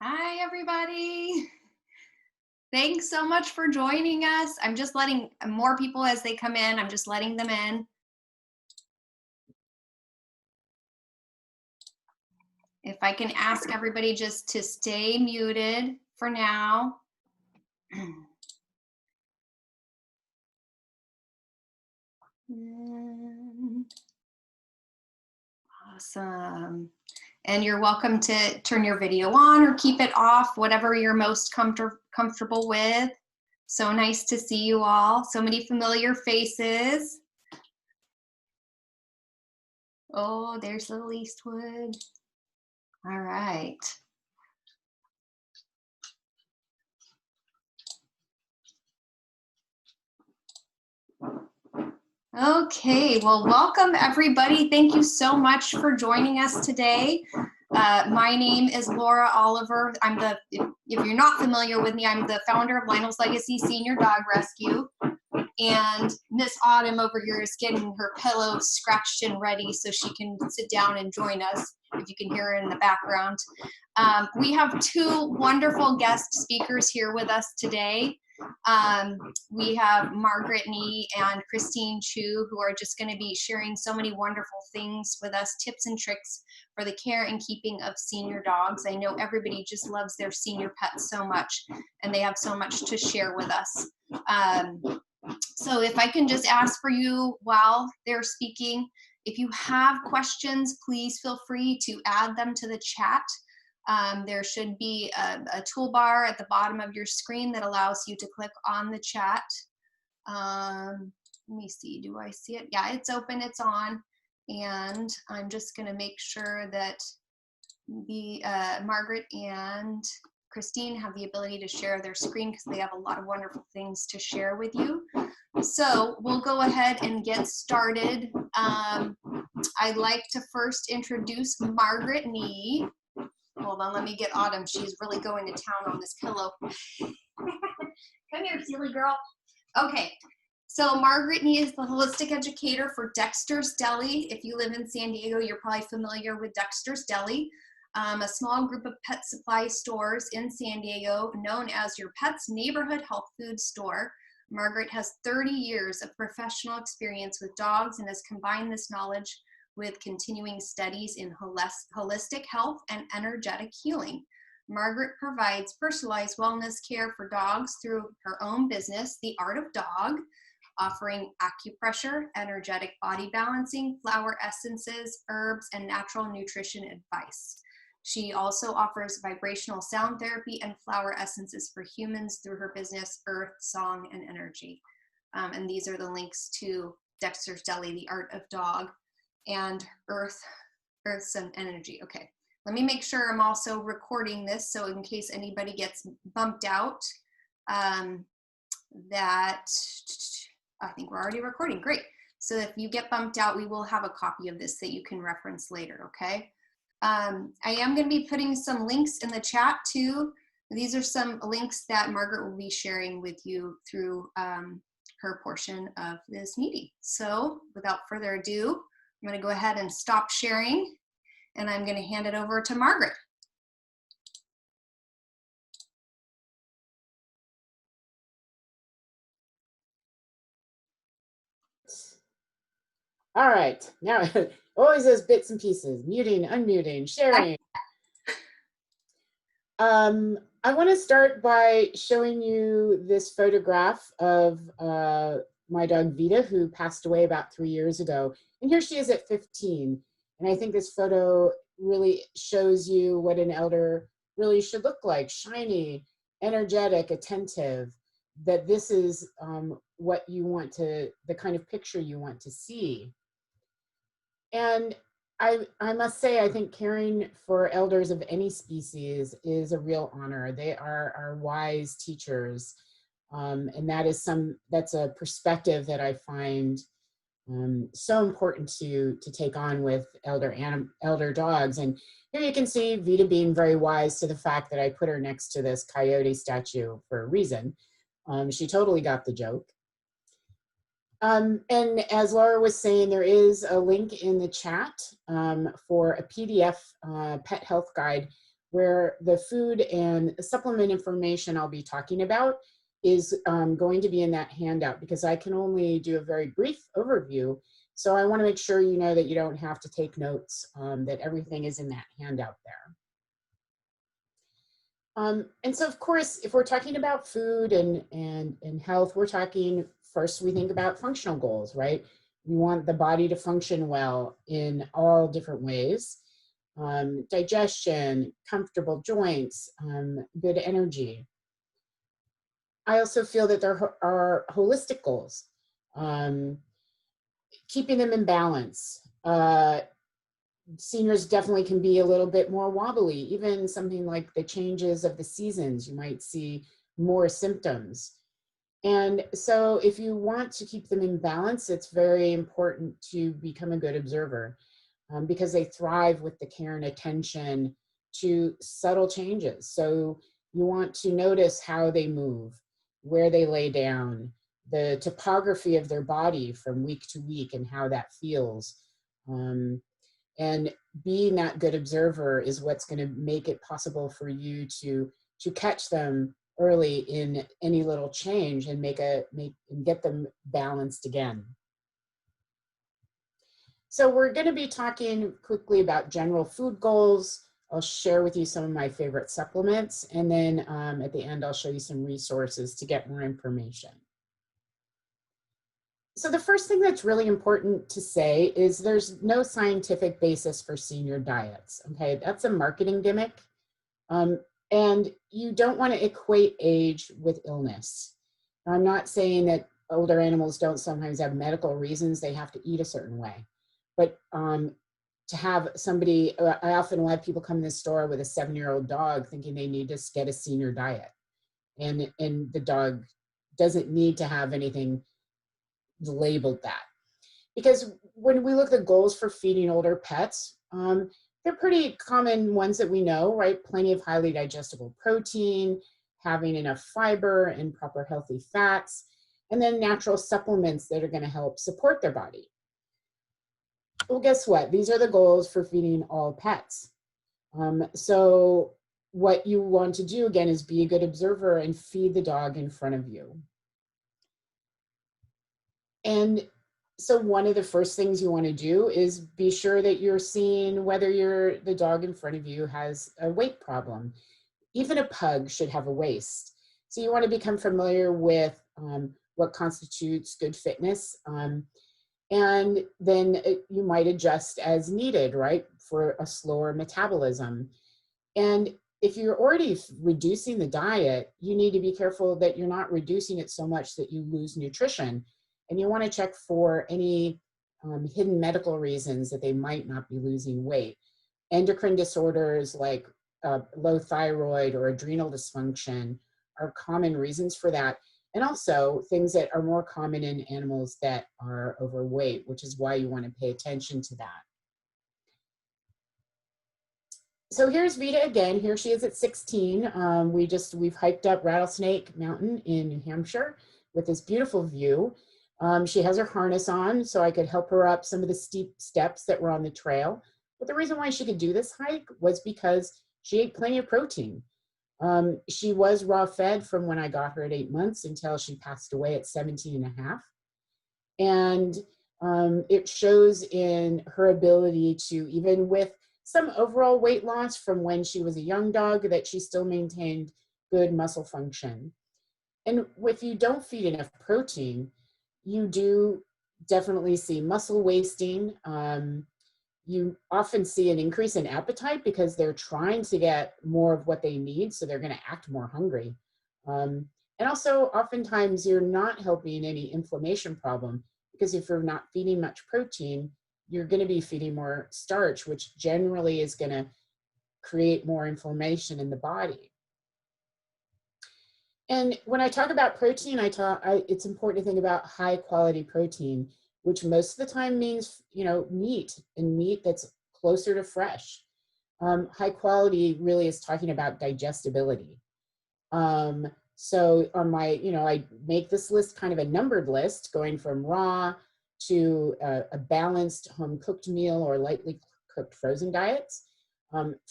Hi, everybody. Thanks so much for joining us. I'm just letting more people as they come in, I'm just letting them in. If I can ask everybody just to stay muted for now. Awesome. And you're welcome to turn your video on or keep it off, whatever you're most comfortable with. So nice to see you all. So many familiar faces. Oh, there's little Eastwood. All right. Okay, well, welcome everybody. Thank you so much for joining us today. My name is Laura Oliver. If you're not familiar with me, I'm the founder of Lionel's Legacy Senior Dog Rescue. And Miss Autumn over here is getting her pillow scratched and ready so she can sit down and join us, if you can hear her in the background. We have two wonderful guest speakers here with us today. We have Margarat and Christine Chiu, who are just going to be sharing so many wonderful things with us, tips and tricks for the care and keeping of senior dogs. I know everybody just loves their senior pets so much, and they have so much to share with us. So if I can just ask for you while they're speaking, if you have questions, please feel free to add them to the chat. There should be a toolbar at the bottom of your screen that allows you to click on the chat. Let me see, do I see it? Yeah, it's open, it's on. And I'm just gonna make sure that Margarat and Christine have the ability to share their screen because they have a lot of wonderful things to share with you. So we'll go ahead and get started. I'd like to first introduce Margarat. Hold on, let me get Autumn. She's really going to town on this pillow. Come here, silly girl. Okay, so Margarat is the holistic educator for Dexter's Deli. If you live in San Diego, you're probably familiar with Dexter's Deli, a small group of pet supply stores in San Diego known as your pet's neighborhood health food store. Margarat has 30 years of professional experience with dogs and has combined this knowledge with continuing studies in holistic health and energetic healing. Margarat provides personalized wellness care for dogs through her own business, The Art of Dog, offering acupressure, energetic body balancing, flower essences, herbs, and natural nutrition advice. She also offers vibrational sound therapy and flower essences for humans through her business, Earth, Song, and Energy. And these are the links to Dexter's Deli, The Art of Dog, and Earth's and Energy. Okay, let me make sure I'm also recording this, so in case anybody gets bumped out, that I think we're already recording. Great. So if you get bumped out, we will have a copy of this that you can reference later, okay? I am going to be putting some links in the chat too. These are some links that Margarat will be sharing with you through her portion of this meeting. So without further ado, I'm going to go ahead and stop sharing, and I'm going to hand it over to Margarat. All right, now always those bits and pieces, muting, unmuting, sharing. I want to start by showing you this photograph of my dog Vita, who passed away about 3 years ago. And here she is at 15. And I think this photo really shows you what an elder really should look like: shiny, energetic, attentive, that this is what you want to, the kind of picture you want to see. And I must say, I think caring for elders of any species is a real honor. They are our wise teachers. And that's a perspective that I find so important to take on with elder dogs. And here you can see Vita being very wise to the fact that I put her next to this coyote statue for a reason. She totally got the joke. And as Laura was saying, there is a link in the chat for a PDF pet health guide where the food and supplement information I'll be talking about is going to be in that handout, because I can only do a very brief overview. So I want to make sure you know that you don't have to take notes, that everything is in that handout there. And so, of course, if we're talking about food and health, we're talking first, we think about functional goals, right? We want the body to function well in all different ways. Digestion, comfortable joints, good energy. I also feel that there are holistic goals, keeping them in balance. Seniors definitely can be a little bit more wobbly. Even something like the changes of the seasons, you might see more symptoms. And so if you want to keep them in balance, it's very important to become a good observer, because they thrive with the care and attention to subtle changes. So you want to notice how they move, where they lay down, the topography of their body from week to week and how that feels. And being that good observer is what's going to make it possible for you to catch them early in any little change and get them balanced again. So we're going to be talking quickly about general food goals. I'll share with you some of my favorite supplements, and then at the end I'll show you some resources to get more information. So the first thing that's really important to say is there's no scientific basis for senior diets. Okay, that's a marketing gimmick. And you don't want to equate age with illness. I'm not saying that older animals don't sometimes have medical reasons they have to eat a certain way, but to have somebody, I often will have people come in the store with a 7-year-old dog thinking they need to get a senior diet, and the dog doesn't need to have anything labeled that. Because when we look at the goals for feeding older pets, they're pretty common ones that we know, right? Plenty of highly digestible protein, having enough fiber and proper healthy fats, and then natural supplements that are going to help support their body. Well, guess what? These are the goals for feeding all pets. So what you want to do, again, is be a good observer and feed the dog in front of you. And so one of the first things you want to do is be sure that you're seeing whether the dog in front of you has a weight problem. Even a pug should have a waist. So you want to become familiar with what constitutes good fitness. And then you might adjust as needed, right, for a slower metabolism. And if you're already reducing the diet, you need to be careful that you're not reducing it so much that you lose nutrition. And you want to check for any hidden medical reasons that they might not be losing weight. Endocrine disorders like low thyroid or adrenal dysfunction are common reasons for that. And also things that are more common in animals that are overweight, which is why you want to pay attention to that. So here's Vita again. Here she is at 16. We've hiked up Rattlesnake Mountain in New Hampshire with this beautiful view. She has her harness on, so I could help her up some of the steep steps that were on the trail. But the reason why she could do this hike was because she ate plenty of protein. She was raw fed from when I got her at 8 months until she passed away at 17 and a half. And it shows in her ability to, even with some overall weight loss from when she was a young dog, that she still maintained good muscle function. And if you don't feed enough protein, you do definitely see muscle wasting. You often see an increase in appetite because they're trying to get more of what they need, so they're going to act more hungry. And also, oftentimes, you're not helping any inflammation problem, because if you're not feeding much protein, you're going to be feeding more starch, which generally is going to create more inflammation in the body. And when I talk about protein, it's important to think about high quality protein, which most of the time means, meat, and meat that's closer to fresh. High quality really is talking about digestibility. So on my, I make this list kind of a numbered list, going from raw to a balanced home cooked meal or lightly cooked frozen diets.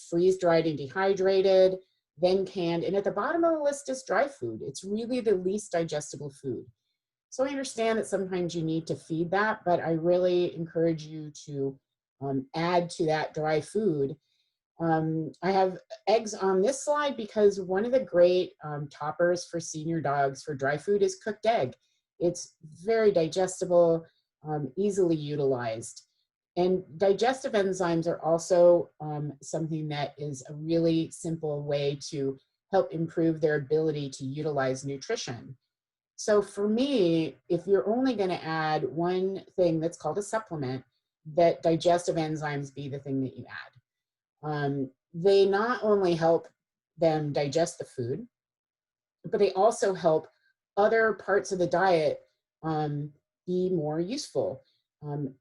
freeze-dried and dehydrated, then canned. And at the bottom of the list is dry food. It's really the least digestible food. So I understand that sometimes you need to feed that, but I really encourage you to add to that dry food. I have eggs on this slide because one of the great toppers for senior dogs for dry food is cooked egg. It's very digestible, easily utilized. And digestive enzymes are also something that is a really simple way to help improve their ability to utilize nutrition. So for me, if you're only going to add one thing that's called a supplement, that digestive enzymes be the thing that you add. They not only help them digest the food, but they also help other parts of the diet be more useful.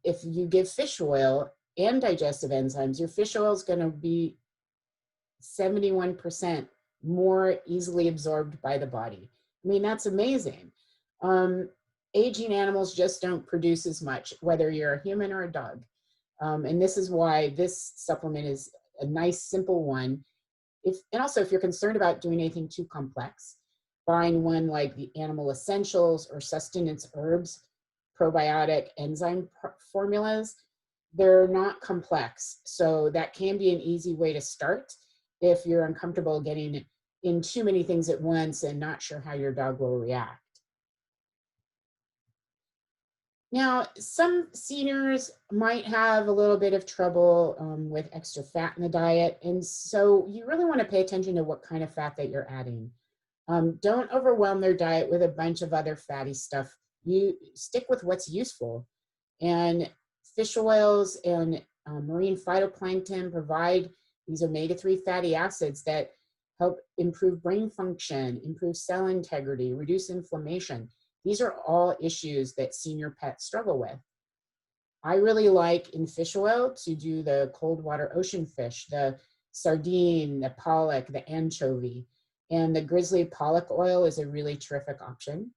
If you give fish oil and digestive enzymes, your fish oil is going to be 71% more easily absorbed by the body. I mean, that's amazing. Aging animals just don't produce as much, whether you're a human or a dog. And this is why this supplement is a nice, simple one. And also, if you're concerned about doing anything too complex, buying one like the Animal Essentials or Sustenance Herbs probiotic enzyme formulas, they're not complex. So that can be an easy way to start if you're uncomfortable getting in too many things at once and not sure how your dog will react. Now, some seniors might have a little bit of trouble with extra fat in the diet, and so you really want to pay attention to what kind of fat that you're adding. Don't overwhelm their diet with a bunch of other fatty stuff. You stick with what's useful. And fish oils and marine phytoplankton provide these omega-3 fatty acids that help improve brain function, improve cell integrity, reduce inflammation. These are all issues that senior pets struggle with. I really like in fish oil to do the cold water ocean fish, the sardine, the pollock, the anchovy, and the grizzly pollock oil is a really terrific option.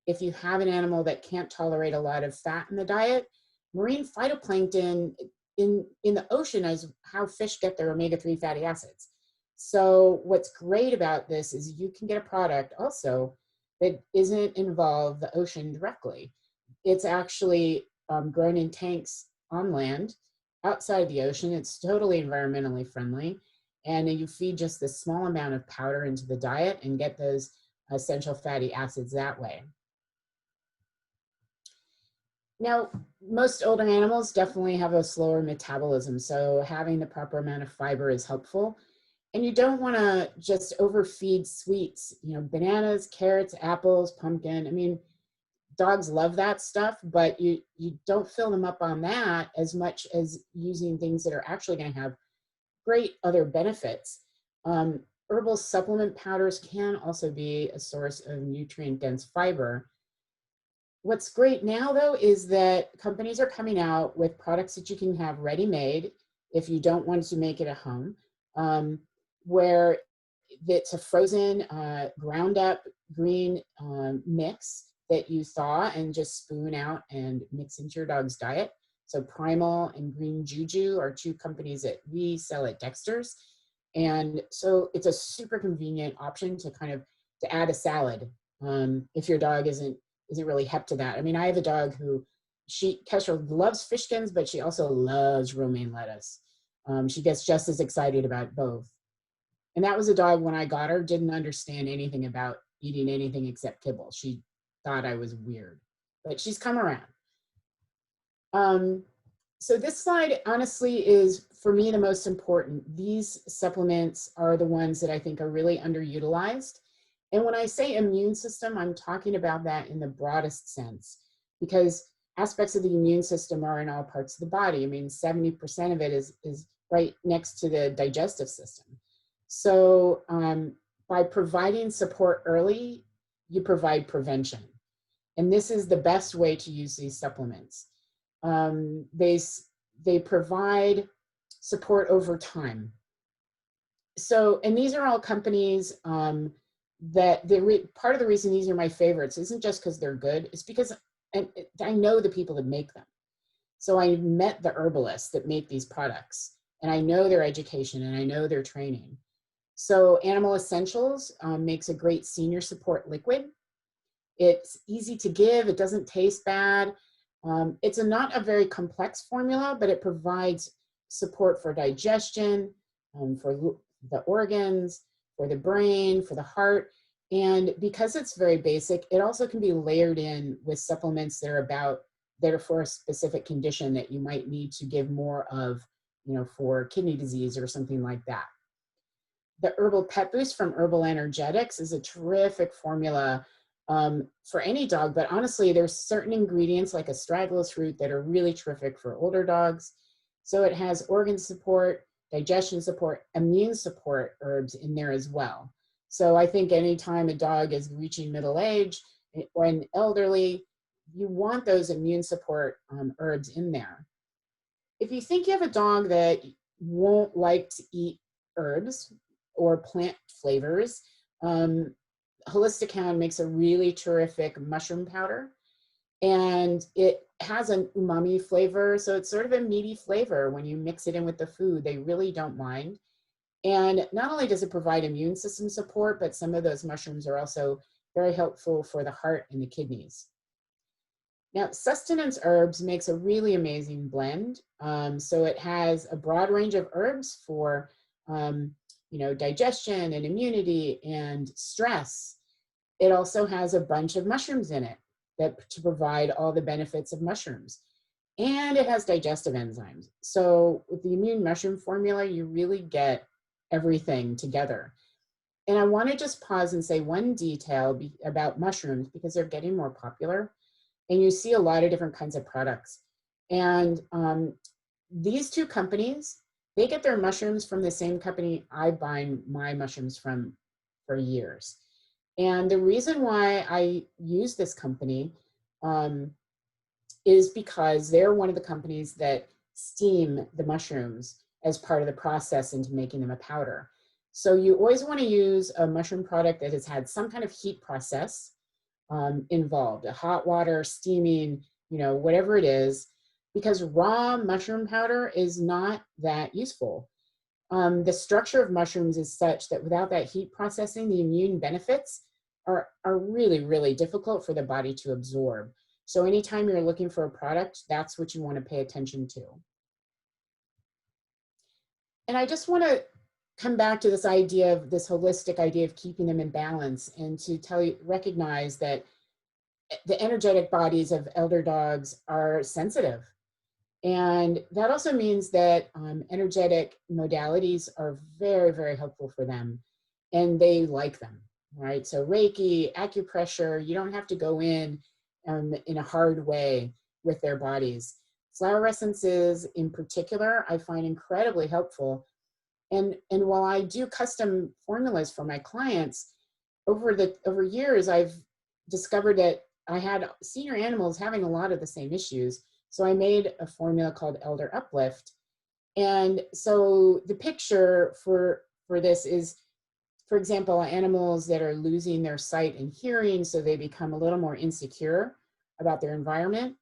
If you have an animal that can't tolerate a lot of fat in the diet, marine phytoplankton in the ocean is how fish get their omega-3 fatty acids. So what's great about this is you can get a product also that isn't involve the ocean directly. It's actually grown in tanks on land outside the ocean. It's totally environmentally friendly. And you feed just this small amount of powder into the diet and get those essential fatty acids that way. Now, most older animals definitely have a slower metabolism, so having the proper amount of fiber is helpful. And you don't want to just overfeed sweets, you know, bananas, carrots, apples, pumpkin. I mean, dogs love that stuff, but you don't fill them up on that as much as using things that are actually going to have great other benefits. Herbal supplement powders can also be a source of nutrient-dense fiber. What's great now, though, is that companies are coming out with products that you can have ready-made if you don't want to make it at home, where it's a frozen, ground-up green mix that you thaw and just spoon out and mix into your dog's diet. So Primal and Green Juju are two companies that we sell at Dexter's. And so it's a super convenient option to kind of to add a salad if your dog isn't really hep to that. I mean, I have a dog who Kesha loves fish skins, but she also loves romaine lettuce. She gets just as excited about both. And that was a dog when I got her, didn't understand anything about eating anything except kibble. She thought I was weird, but she's come around. So this slide honestly is for me the most important. These supplements are the ones that I think are really underutilized. And when I say immune system, I'm talking about that in the broadest sense, because aspects of the immune system are in all parts of the body. I mean, 70% of it is right next to the digestive system. So by providing support early, you provide prevention. And this is the best way to use these supplements. They provide support over time. So, and these are all companies that part of the reason these are my favorites isn't just because they're good, it's because I know the people that make them. So I met the herbalists that make these products, and I know their education, and I know their training. So Animal Essentials makes a great senior support liquid. It's easy to give, it doesn't taste bad. It's not a very complex formula, but it provides support for digestion, for the organs, for the brain, for the heart. And because it's very basic, it also can be layered in with supplements that are for a specific condition that you might need to give more of, for kidney disease or something like that. The Herbal Pet Boost from Herbal Energetics is a terrific formula for any dog, but honestly, there's certain ingredients like astragalus root that are really terrific for older dogs. So it has organ support, digestion support, immune support herbs in there as well. So I think anytime a dog is reaching middle age or an elderly, you want those immune support herbs in there. If you think you have a dog that won't like to eat herbs or plant flavors, Holistic Hound makes a really terrific mushroom powder, and it has an umami flavor. So it's sort of a meaty flavor. When you mix it in with the food, they really don't mind. And not only does it provide immune system support, but some of those mushrooms are also very helpful for the heart and the kidneys. Now, Sustenance Herbs makes a really amazing blend. So it has a broad range of herbs for digestion and immunity and stress. It also has a bunch of mushrooms in it to provide all the benefits of mushrooms. And it has digestive enzymes. So with the immune mushroom formula, you really get everything together. And I want to just pause and say one detail about mushrooms, because they're getting more popular and you see a lot of different kinds of products. And these two companies, they get their mushrooms from the same company I buy my mushrooms from for years. And the reason why I use this company is because they're one of the companies that steam the mushrooms as part of the process into making them a powder. So you always want to use a mushroom product that has had some kind of heat process involved, a hot water, steaming, whatever it is, because raw mushroom powder is not that useful. The structure of mushrooms is such that without that heat processing, the immune benefits are really, really difficult for the body to absorb. So anytime you're looking for a product, that's what you want to pay attention to. And I just want to come back to this idea of this holistic idea of keeping them in balance, and to recognize that the energetic bodies of elder dogs are sensitive. And that also means that energetic modalities are very, very helpful for them, and they like them, right? So Reiki, acupressure, you don't have to go in a hard way with their bodies. Flower essences in particular, I find incredibly helpful. And while I do custom formulas for my clients, over years, I've discovered that I had senior animals having a lot of the same issues. So I made a formula called Elder Uplift. And so the picture for this is, for example, animals that are losing their sight and hearing, so they become a little more insecure about their environment.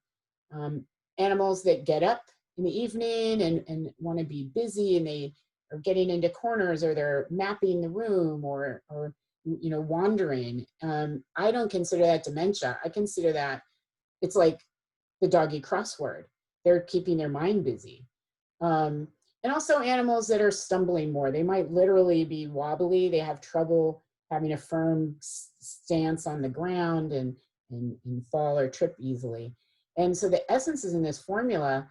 Animals that get up in the evening and want to be busy, and they are getting into corners, or they're mapping the room, or wandering. I don't consider that dementia. I consider that it's like the doggy crossword. They're keeping their mind busy. And also animals that are stumbling more. They might literally be wobbly. They have trouble having a firm stance on the ground and fall or trip easily. And so the essences in this formula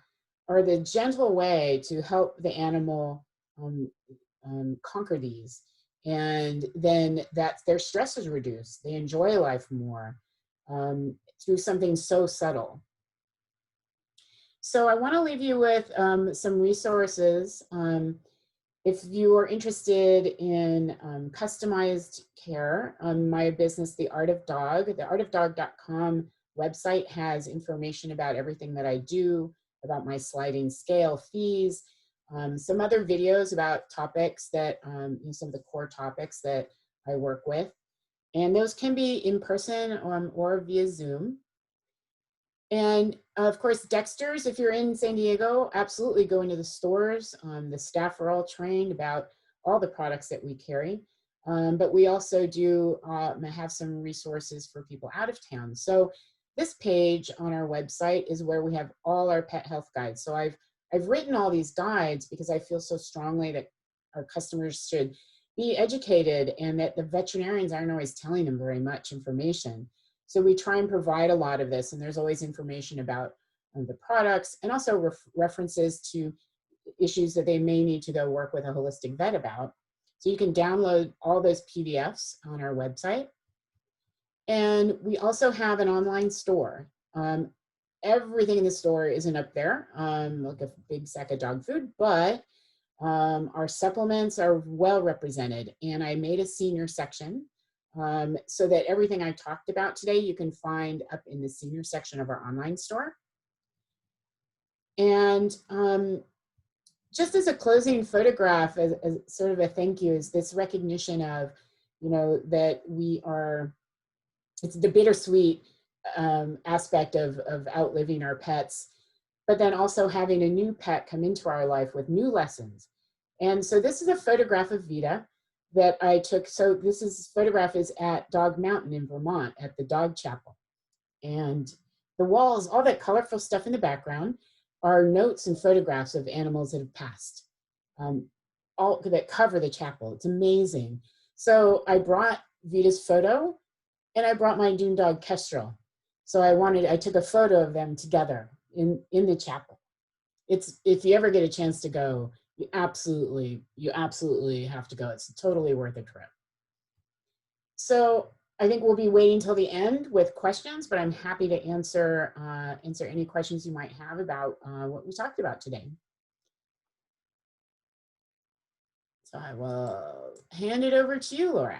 are the gentle way to help the animal conquer these. And then their stress is reduced. They enjoy life more through something so subtle. So I want to leave you with some resources. If you are interested in customized care, my business, The Art of Dog, theartofdog.com website has information about everything that I do, about my sliding scale fees, some other videos about topics that, some of the core topics that I work with. And those can be in person or via Zoom. And of course, Dexter's, if you're in San Diego, absolutely go into the stores. The staff are all trained about all the products that we carry. But we also do have some resources for people out of town. So this page on our website is where we have all our pet health guides. So I've written all these guides because I feel so strongly that our customers should be educated and that the veterinarians aren't always telling them very much information. So we try and provide a lot of this, and there's always information about the products and also references to issues that they may need to go work with a holistic vet about. So you can download all those PDFs on our website. And we also have an online store. Everything in the store isn't up there, like a big sack of dog food, but our supplements are well represented. And I made a senior section so that everything I talked about today, you can find up in the senior section of our online store. And just as a closing photograph, as sort of a thank you, is this recognition of, that we are, it's the bittersweet aspect of outliving our pets, but then also having a new pet come into our life with new lessons. And so this is a photograph of Vita that I took. So this photograph is at Dog Mountain in Vermont at the Dog Chapel. And the walls, all that colorful stuff in the background, are notes and photographs of animals that have passed, all that cover the chapel. It's amazing. So I brought Vita's photo and I brought my dune dog Kestrel. So I took a photo of them together in the chapel. It's, if you ever get a chance to go, you absolutely have to go. It's totally worth a trip. So I think we'll be waiting till the end with questions, but I'm happy to answer any questions you might have about what we talked about today. So I will hand it over to you, Laura.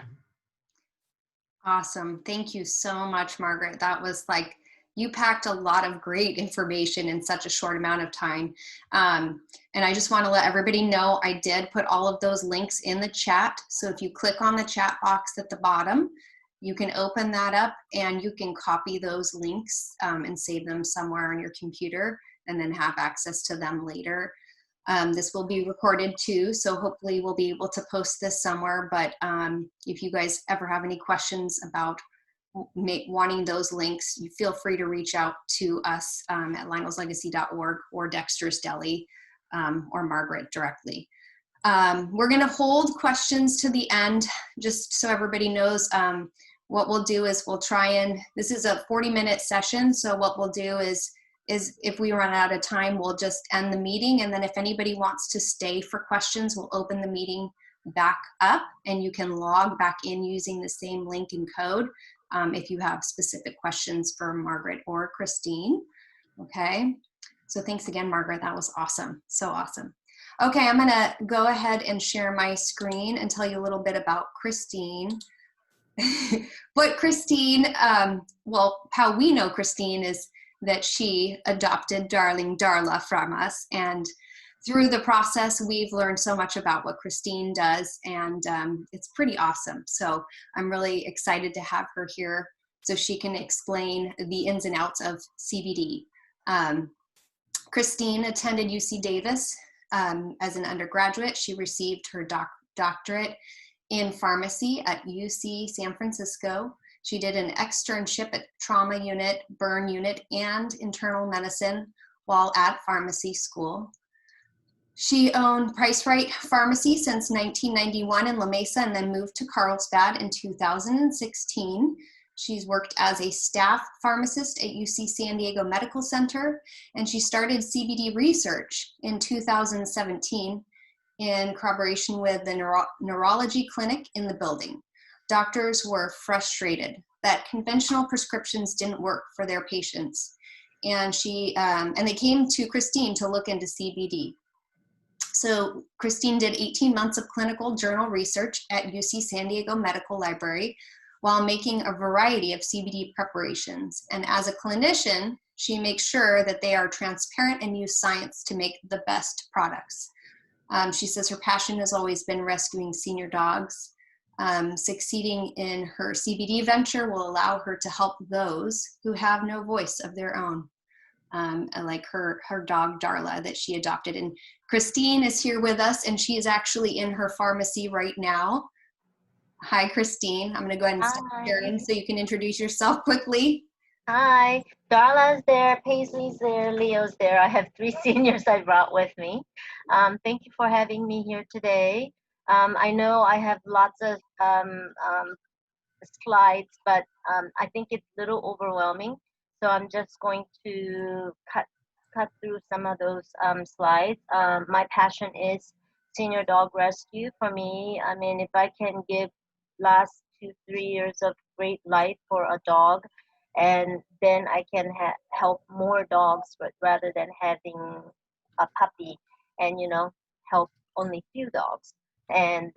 Awesome. Thank you so much, Margaret. That was like, you packed a lot of great information in such a short amount of time. And I just want to let everybody know I did put all of those links in the chat. So if you click on the chat box at the bottom, you can open that up and you can copy those links and save them somewhere on your computer and then have access to them later. This will be recorded too, so hopefully we'll be able to post this somewhere. But if you guys ever have any questions about wanting those links, you feel free to reach out to us at lionelslegacy.org or Dexter's Deli or Margaret directly. We're going to hold questions to the end, just so everybody knows. What we'll do is we'll try and, this is a 40-minute session, so what we'll do is if we run out of time, we'll just end the meeting, and then if anybody wants to stay for questions, we'll open the meeting back up and you can log back in using the same link and code if you have specific questions for Margaret or Christine. Okay, so thanks again, Margaret. That was awesome. So awesome. Okay, I'm gonna go ahead and share my screen and tell you a little bit about Christine. But Christine, well, how we know Christine is that she adopted darling Darla from us, and through the process we've learned so much about what Christine does, and it's pretty awesome. So I'm really excited to have her here so she can explain the ins and outs of CBD. Christine attended UC Davis as an undergraduate. She received her doctorate in pharmacy at UC San Francisco. She did an externship at trauma unit, burn unit, and internal medicine while at pharmacy school. She owned Price Right Pharmacy since 1991 in La Mesa and then moved to Carlsbad in 2016. She's worked as a staff pharmacist at UC San Diego Medical Center, and she started CBD research in 2017 in collaboration with the neurology clinic in the building. Doctors were frustrated that conventional prescriptions didn't work for their patients, and they came to Christine to look into CBD. So Christine did 18 months of clinical journal research at UC San Diego Medical Library while making a variety of CBD preparations. And as a clinician, she makes sure that they are transparent and use science to make the best products. She says her passion has always been rescuing senior dogs. Succeeding in her CBD venture will allow her to help those who have no voice of their own. like her dog Darla that she adopted. And Christine is here with us, and she is actually in her pharmacy right now. Hi, Christine. I'm going to go ahead and stop Hi. sharing so you can introduce yourself quickly. Hi. Darla's there, Paisley's there, Leo's there. I have three seniors I brought with me. Thank you for having me here today. I know I have lots of slides, but I think it's a little overwhelming. So I'm just going to cut through some of those slides. My passion is senior dog rescue. For me, I mean, if I can give last 2-3 years of great life for a dog, and then I can help more dogs, but rather than having a puppy and help only few dogs. And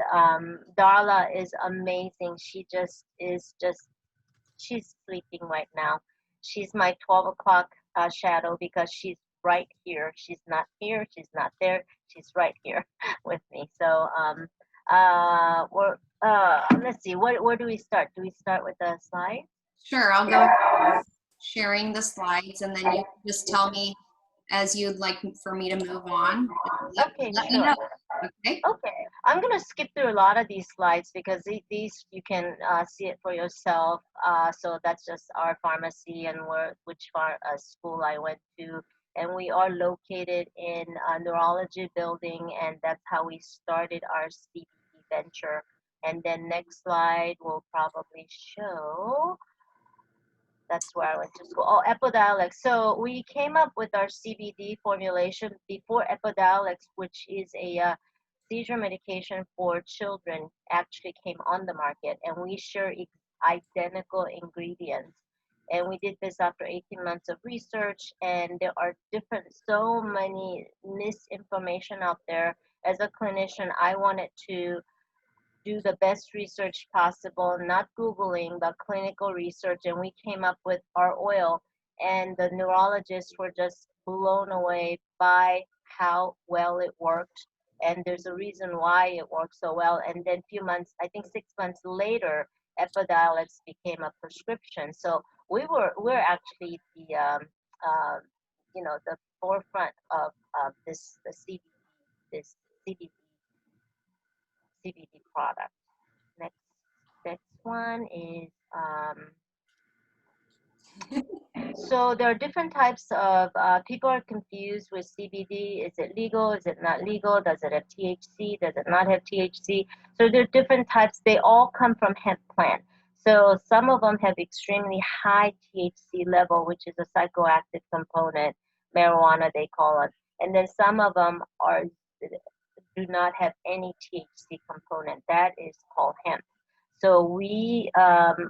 Darla is amazing. She just is just she's sleeping right now. She's my 12 o'clock shadow because she's right here. She's not here. She's not there. She's right here with me. So let's see. Where do we start? Do we start with the slide? Sure, I'll go ahead sharing the slides, and then you can just tell me as you'd like for me to move on. Okay, Let me sure. know. Okay. Okay, I'm gonna skip through a lot of these slides because these you can see it for yourself. So that's just our pharmacy and which school I went to, and we are located in a neurology building, and that's how we started our CBD venture. And then next slide will probably show. That's where I went to school. Oh, Epidiolex. So we came up with our CBD formulation before Epidiolex, which is a seizure medication for children, actually came on the market, and we share identical ingredients. And we did this after 18 months of research, and there are so many misinformation out there. As a clinician, I wanted to do the best research possible, not Googling, but clinical research. And we came up with our oil, and the neurologists were just blown away by how well it worked. And there's a reason why it worked so well. And then few months, I think 6 months later, Epidiolex became a prescription. So we're actually the forefront of this this CBD CBD product. Next, next one is so there are different types of people are confused with CBD. Is it legal? Is it not legal? Does it have THC? Does it not have THC? So there are different types. They all come from hemp plant. So some of them have extremely high THC level, which is a psychoactive component, marijuana they call it. And then some of them do not have any THC component. That is called hemp. So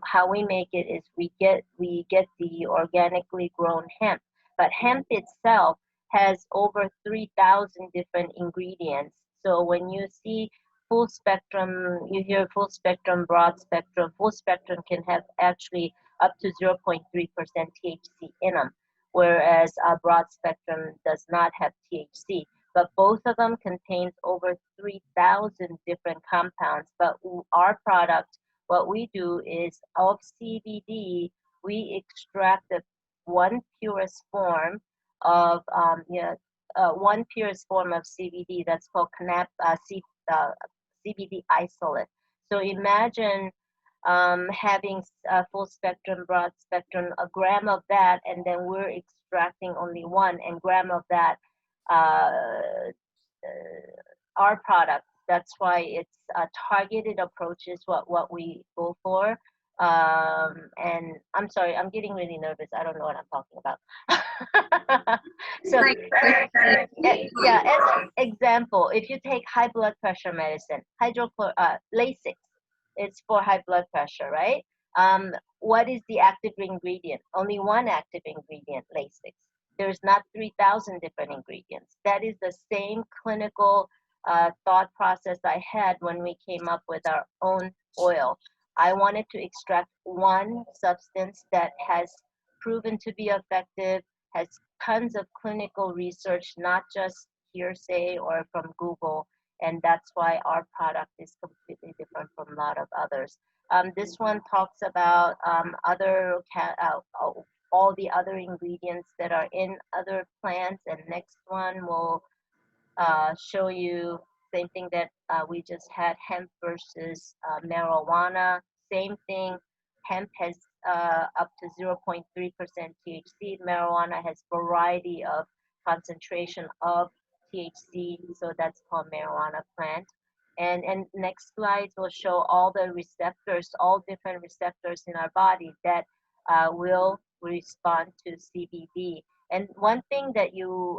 how we make it is we get the organically grown hemp, but hemp itself has over 3,000 different ingredients. So when you see full spectrum, you hear full spectrum, broad spectrum. Full spectrum can have actually up to 0.3% THC in them, whereas broad spectrum does not have THC. But both of them contains over 3,000 different compounds. But our product, what we do is of CBD, we extract the one purest form of one purest form of CBD that's called CBD isolate. So imagine having full spectrum, broad spectrum, a gram of that, and then we're extracting only 1 gram of that. Our product. That's why it's a targeted approach is what we go for. And I'm sorry, I'm getting really nervous. I don't know what I'm talking about. So, Great. yeah, as example, if you take high blood pressure medicine, Lasix, it's for high blood pressure, right? What is the active ingredient? Only one active ingredient, Lasix. There's not 3,000 different ingredients. That is the same clinical thought process I had when we came up with our own oil. I wanted to extract one substance that has proven to be effective, has tons of clinical research, not just hearsay or from Google. And that's why our product is completely different from a lot of others. This one talks about all the other ingredients that are in other plants. And next one will show you same thing that we just had, hemp versus marijuana. Same thing, hemp has up to 0.3% THC. Marijuana has variety of concentration of THC, so that's called marijuana plant. And next slides will show all the receptors, all different receptors in our body that will respond to CBD. And one thing that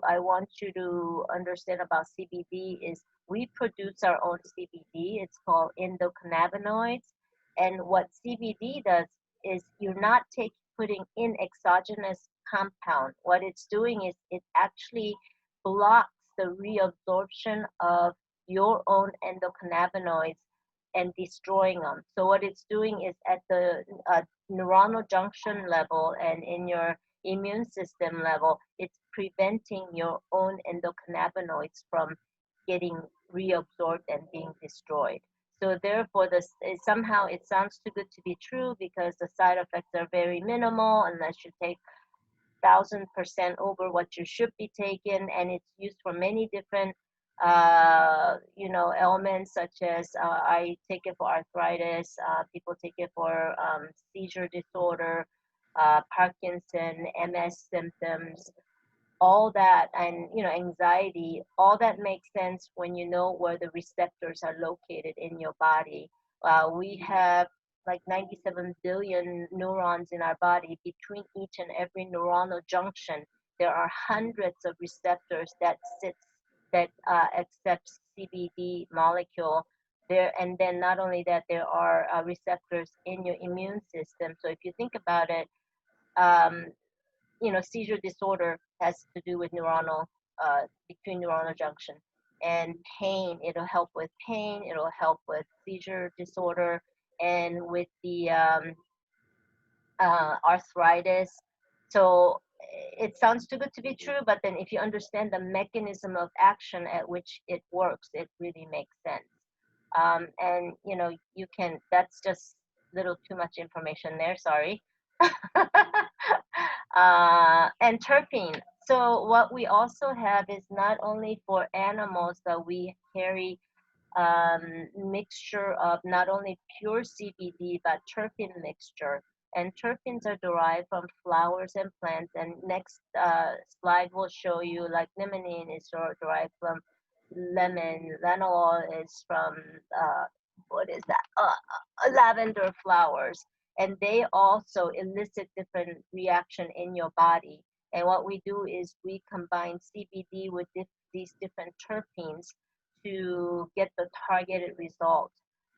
I want you to understand about CBD is we produce our own CBD. It's called endocannabinoids. And what CBD does is you're not putting in exogenous compound. What it's doing is it actually blocks the reabsorption of your own endocannabinoids and destroying them. So what it's doing is at the neuronal junction level and in your immune system level, it's preventing your own endocannabinoids from getting reabsorbed and being destroyed. So therefore, somehow it sounds too good to be true because the side effects are very minimal unless you take 1,000% over what you should be taking, and it's used for many different ailments such as I take it for arthritis, people take it for seizure disorder, Parkinson, MS symptoms, all that, and anxiety. All that makes sense when you know where the receptors are located in your body. We have like 97 billion neurons in our body. Between each and every neuronal junction, there are hundreds of receptors that accepts CBD molecule there. And then not only that, there are receptors in your immune system. So if you think about it, seizure disorder has to do with between neuronal junction. And pain, it'll help with pain, it'll help with seizure disorder, and with the arthritis. So it sounds too good to be true, but then if you understand the mechanism of action at which it works, it really makes sense. And you can, that's just a little too much information there, sorry. And terpene. So what we also have is not only for animals that we carry mixture of not only pure CBD but terpene mixture. And terpenes are derived from flowers and plants. And next slide will show you like limonene is derived from lemon. Lionel is from what is that? Lavender flowers. And they also elicit different reaction in your body. And what we do is we combine CBD with these different terpenes to get the targeted result.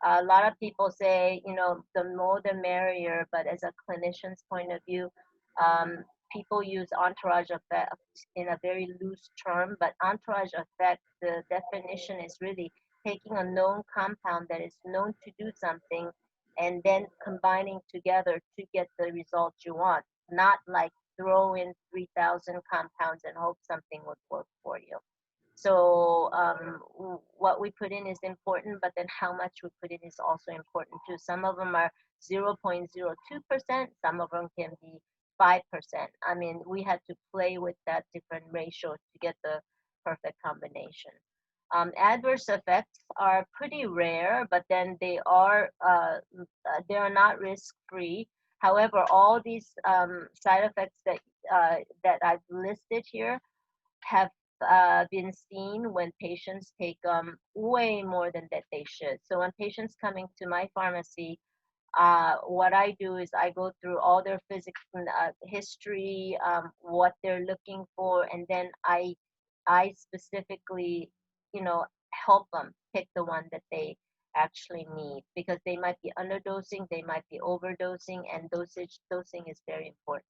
A lot of people say, the more the merrier, but as a clinician's point of view, people use entourage effect in a very loose term, but entourage effect, the definition is really taking a known compound that is known to do something and then combining together to get the results you want, not like throw in 3,000 compounds and hope something would work for you. So what we put in is important, but then how much we put in is also important too. Some of them are 0.02%, some of them can be 5%. I mean, we had to play with that different ratio to get the perfect combination. Adverse effects are pretty rare, but then they are not risk-free. However, all these side effects that I've listed here have been seen when patients take way more than that they should. So when patients coming to my pharmacy, what I do is I go through all their physical history, what they're looking for, and then I specifically, help them pick the one that they actually need, because they might be underdosing, they might be overdosing, and dosing is very important.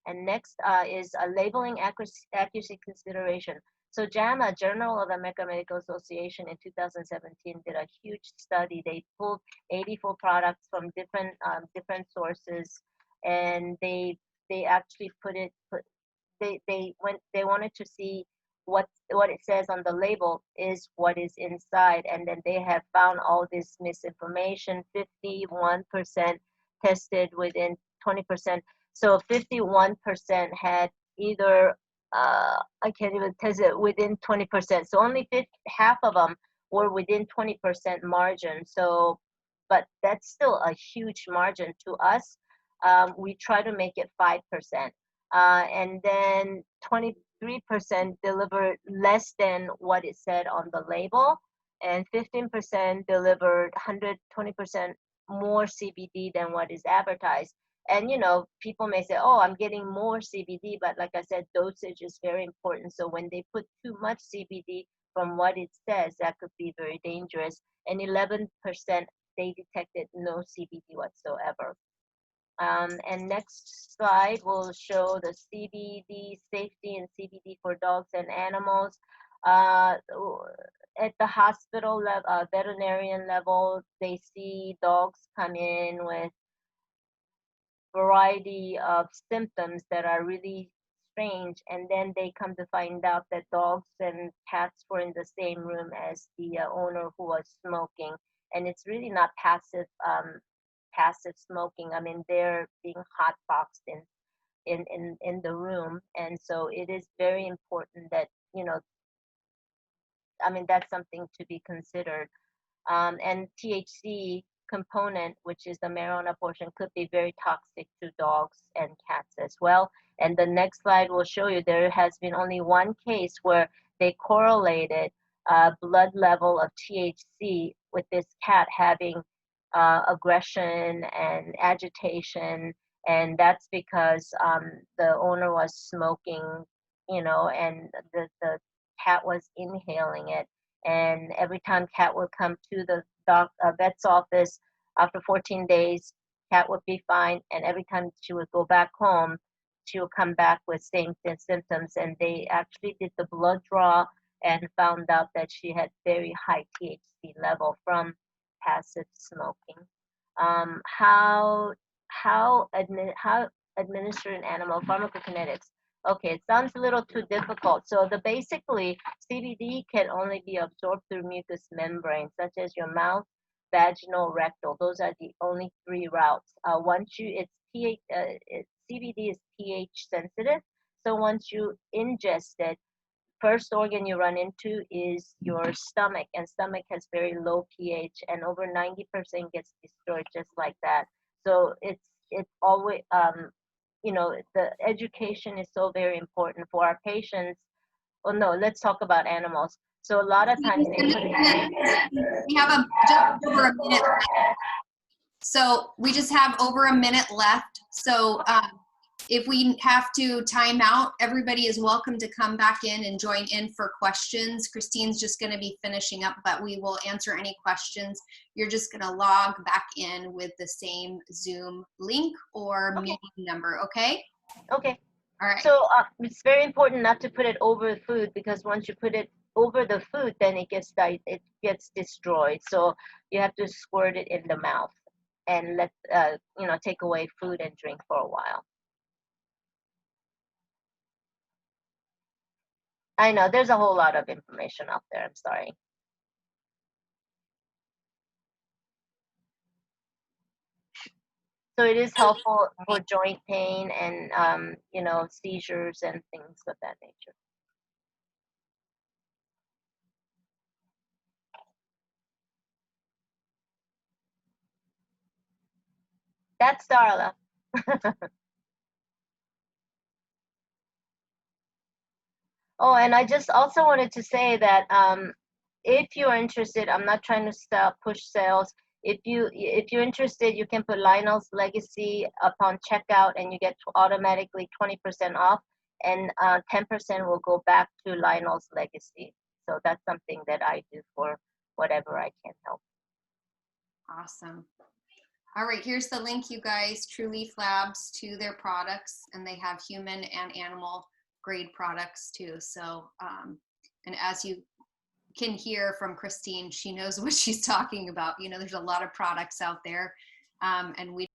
And next is a labeling accuracy consideration. So JAMA, Journal of the American Medical Association, in 2017 did a huge study. They pulled 84 products from different sources, and they actually they wanted to see what it says on the label is what is inside, and then they have found all this misinformation. 51% tested within 20%. So 51% had either, I can't even tell it, within 20%. So only half of them were within 20% margin. So, but that's still a huge margin to us. We try to make it 5%. And then 23% delivered less than what it said on the label, and 15% delivered 120% more CBD than what is advertised. And people may say, oh, I'm getting more CBD, but like I said, dosage is very important. So when they put too much CBD from what it says, that could be very dangerous. And 11%, they detected no CBD whatsoever. And next slide will show the CBD safety and CBD for dogs and animals. At the hospital level, veterinarian level, they see dogs come in with variety of symptoms that are really strange, and then they come to find out that dogs and cats were in the same room as the owner who was smoking. And it's really not passive smoking. I mean, they're being hotboxed in the room. And so it is very important that, I mean, that's something to be considered. And THC component, which is the marijuana portion, could be very toxic to dogs and cats as well. And the next slide will show you there has been only one case where they correlated blood level of THC with this cat having aggression and agitation. And that's because the owner was smoking, and the cat was inhaling it. And every time cat would come to the vet's office after 14 days, cat would be fine. And every time she would go back home, she would come back with same symptoms. And they actually did the blood draw and found out that she had very high THC level from passive smoking. How administer an animal pharmacokinetics? Okay, it sounds a little too difficult. So basically, CBD can only be absorbed through mucous membranes, such as your mouth, vaginal, rectal. Those are the only three routes. CBD is pH sensitive. So once you ingest it, first organ you run into is your stomach, and stomach has very low pH, and over 90% gets destroyed just like that. So it's always the education is so very important for our patients. Oh no, let's talk about animals. So a lot of times they put it. We have just over a minute left. So we just have over a minute left. So if we have to time out, everybody is welcome to come back in and join in for questions. Christine's just going to be finishing up, but we will answer any questions. You're just going to log back in with the same Zoom link or meeting number, okay? Okay. All right. So it's very important not to put it over the food, because once you put it over the food, then it gets destroyed. So you have to squirt it in the mouth and let take away food and drink for a while. I know there's a whole lot of information out there. I'm sorry. So it is helpful for joint pain and seizures and things of that nature. That's Darla. Oh, and I just also wanted to say that if you're interested, I'm not trying to push sales. If you're interested, you can put Lionel's Legacy upon checkout, and you get automatically 20% off, and 10% will go back to Lionel's Legacy. So that's something that I do for whatever I can help. Awesome. All right, here's the link, you guys, True Leaf Labs, to their products, and they have human and animal grade products too. So, and as you can hear from Christine, she knows what she's talking about. There's a lot of products out there, and we